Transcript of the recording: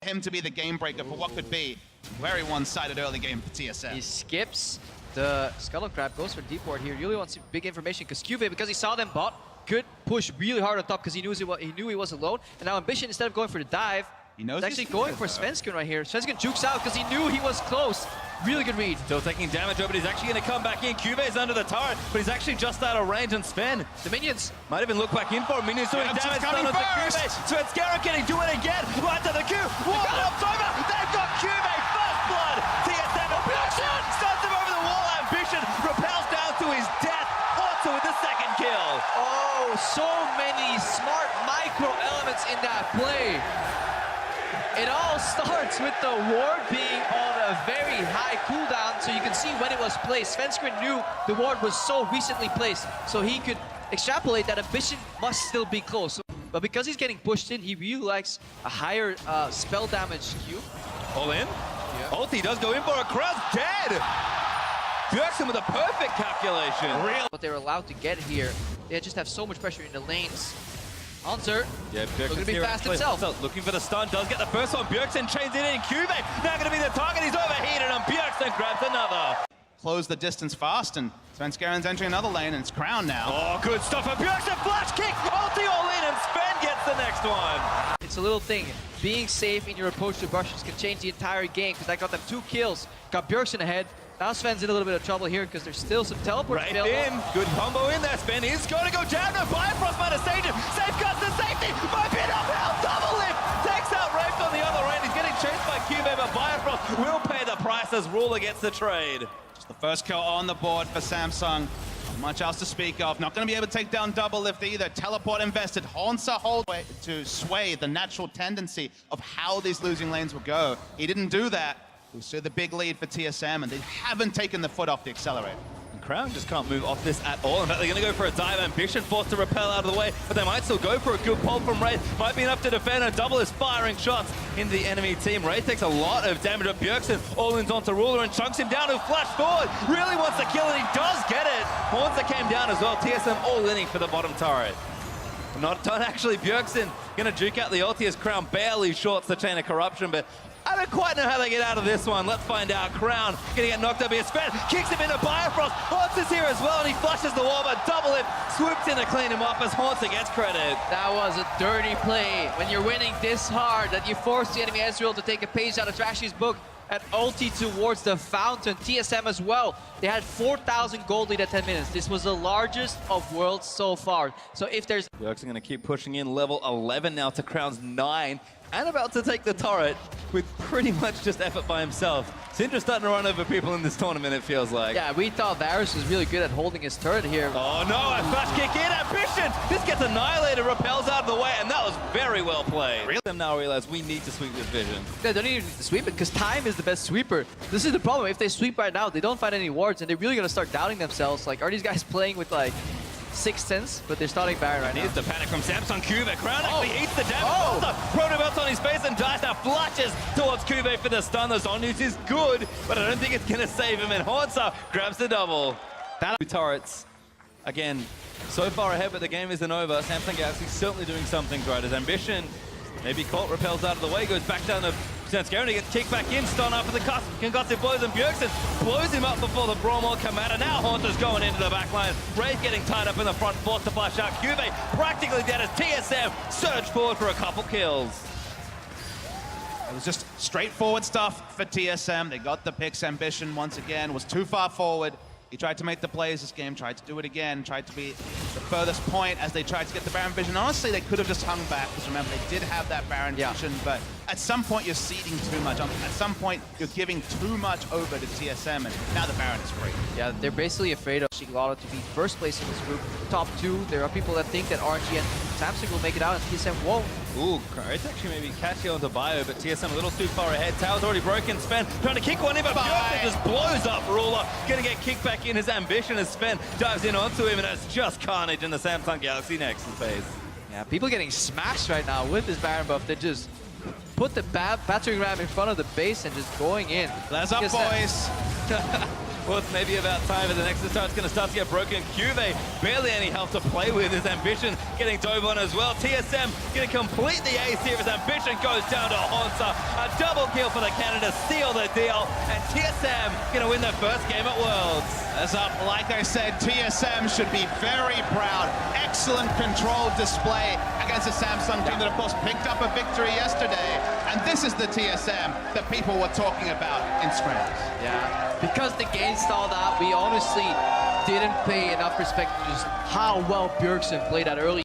him to be the game breaker for what could be a very one-sided early game for TSM. He skips the Scuttle Crab, goes for deep ward here. Really wants big information because QV, because he saw them bot, could push really hard on top because he knew he was alone. And now Ambition, instead of going for the dive, he's actually going for Svensken right here. Svensken jukes out because he knew he was close. Really good read. Still taking damage, but he's actually going to come back in. Cube's under the turret, but he's actually just out of range. And Sven, the minions might even look back in for him. Minions doing damage done onto Cube. Svenskero can he do it again? Right to the Q. Wall up over. They've got Cube. First blood. TSM stuns him over the wall. Ambition repels down to his death. Also with the second kill. Oh, so many smart micro elements in that play. It all starts with the ward being on a very high cooldown, so you can see when it was placed. Svensken knew the ward was so recently placed, so he could extrapolate that Ambition must still be close. But because he's getting pushed in, he really likes a higher spell damage Q. All in? Yeah. Ulti does go in for a crowd, dead! Bjergsen with a perfect calculation. What they're allowed to get here, they just have so much pressure in the lanes. Hunter, yeah, looking to be fast himself. Looking for the stun, does get the first one. Bjergsen chains it in. Cube now going to be the target. He's overheated, and Bjergsen grabs another. Close the distance fast, and Svenskeren's entering another lane, and it's Crown now. Oh, good stuff for Bjergsen. Flash kick, ulti all in, and Sven gets the next one. It's a little thing. Being safe in your approach to Russians can change the entire game, because that got them 2 kills. Got Bjergsen ahead. Now Sven's in a little bit of trouble here because there's still some teleports available. Right in. Good combo in there. Sven is going to go down. No Bifrost might have saved him. Safeguards the safety. Might be enough help. Double lift. Takes out Rafe on the other end. He's getting chased by Cube, but Bifrost will pay the price as Ruler gets the trade. Just the first kill on the board for Samsung. Not much else to speak of. Not going to be able to take down double lift either. Teleport invested. Hansa hold to sway the natural tendency of how these losing lanes will go. He didn't do that. We see the big lead for TSM, and they haven't taken the foot off the accelerator. And Crown just can't move off this at all. In fact, they're going to go for a dive. Ambition forced to repel out of the way, but they might still go for a good pull from Wraith. Might be enough to defend, and Double is firing shots in the enemy team. Wraith takes a lot of damage, but Bjergsen all-ins onto Ruler and chunks him down, who flash forward. Really wants to kill, and he does get it. Hornza came down as well. TSM all-inning for the bottom turret. Not done, actually. Bjergsen going to juke out the ulti as Crown barely shorts the chain of corruption, but I don't quite know how they get out of this one. Let's find out. Crown gonna get knocked up here. Sven kicks him into Bifrost. Hansa's here as well, and he flushes the wall, but Double Lift swoops in to clean him up as Hansa gets credit. That was a dirty play. When you're winning this hard, that you force the enemy Ezreal to take a page out of Trashy's book and ulti towards the fountain. TSM as well. They had 4,000 gold lead at 10 minutes. This was the largest of worlds so far. So if there's... Bjergsen gonna keep pushing in. Level 11 now to Crown's 9. And about to take the turret with pretty much just effort by himself. Syndra's starting to run over people in this tournament, it feels like. Yeah, we thought Varus was really good at holding his turret here. Oh no, a flash kick in, Ambition! This gets annihilated, repels out of the way, and that was very well played. Really? Them now realize we need to sweep this vision. They don't even need to sweep it, because time is the best sweeper. This is the problem. If they sweep right now, they don't find any wards, and they're really going to start doubting themselves. Like, are these guys playing with, like, 6th sense? But they're starting Baron right now. Here's the panic from Samsung. Cube. Crown actually eats the damage. Proto belts on his face, and Dice now flushes towards Cube for the stun. The zone use is good, but I don't think it's going to save him, and Hansa grabs the double. Two turrets. Again, so far ahead, but the game isn't over. Samsung Galaxy certainly doing something right. His Ambition maybe caught, repels out of the way, goes back down to Svenskeren, gets kicked back in, stun after the concussive blows, and Bjergsen blows him up before the Brawl come out, and now Haunter's going into the back line. Wraith getting tied up in the front, forced to flash out. Cube practically dead as TSM surge forward for a couple kills. It was just straightforward stuff for TSM. They got the picks. Ambition once again was too far forward. He tried to make the plays this game, tried to do it again, tried to be the furthest point as they tried to get the Baron vision. Honestly, they could have just hung back, because remember, they did have that Baron vision, but at some point you're ceding too much. At some point, you're giving too much over to TSM, and now the Baron is free. Yeah, they're basically afraid of Shiglotto to be first place in this group. Top 2, there are people that think that RNG and Samsung will make it out, and TSM won't. Ooh, it's actually maybe catchy onto Bio, but TSM a little too far ahead. Tower's already broken. Sven trying to kick one in, but Bjergsen just blows up Ruler. Gonna get kicked back in. His Ambition as Sven dives in onto him, and it's just carnage in the Samsung Galaxy Nexus phase. Yeah, people getting smashed right now with this Baron buff. They just put the battering ram in front of the base and just going in. That's up, boys. Well, it's maybe about time as the Nexus start's going to start to get broken. Cuve, barely any health to play with. His Ambition getting dove on as well. TSM going to complete the ace here as Ambition goes down to Honsa. A double kill for the Canada, seal the deal. And TSM going to win their first game at Worlds. As up, like I said, TSM should be very proud. Excellent controlled display against a Samsung team that, of course, picked up a victory yesterday. And this is the TSM that people were talking about in scrims. Yeah, because the game stalled out, we honestly didn't pay enough respect to just how well Bjergsen played that early.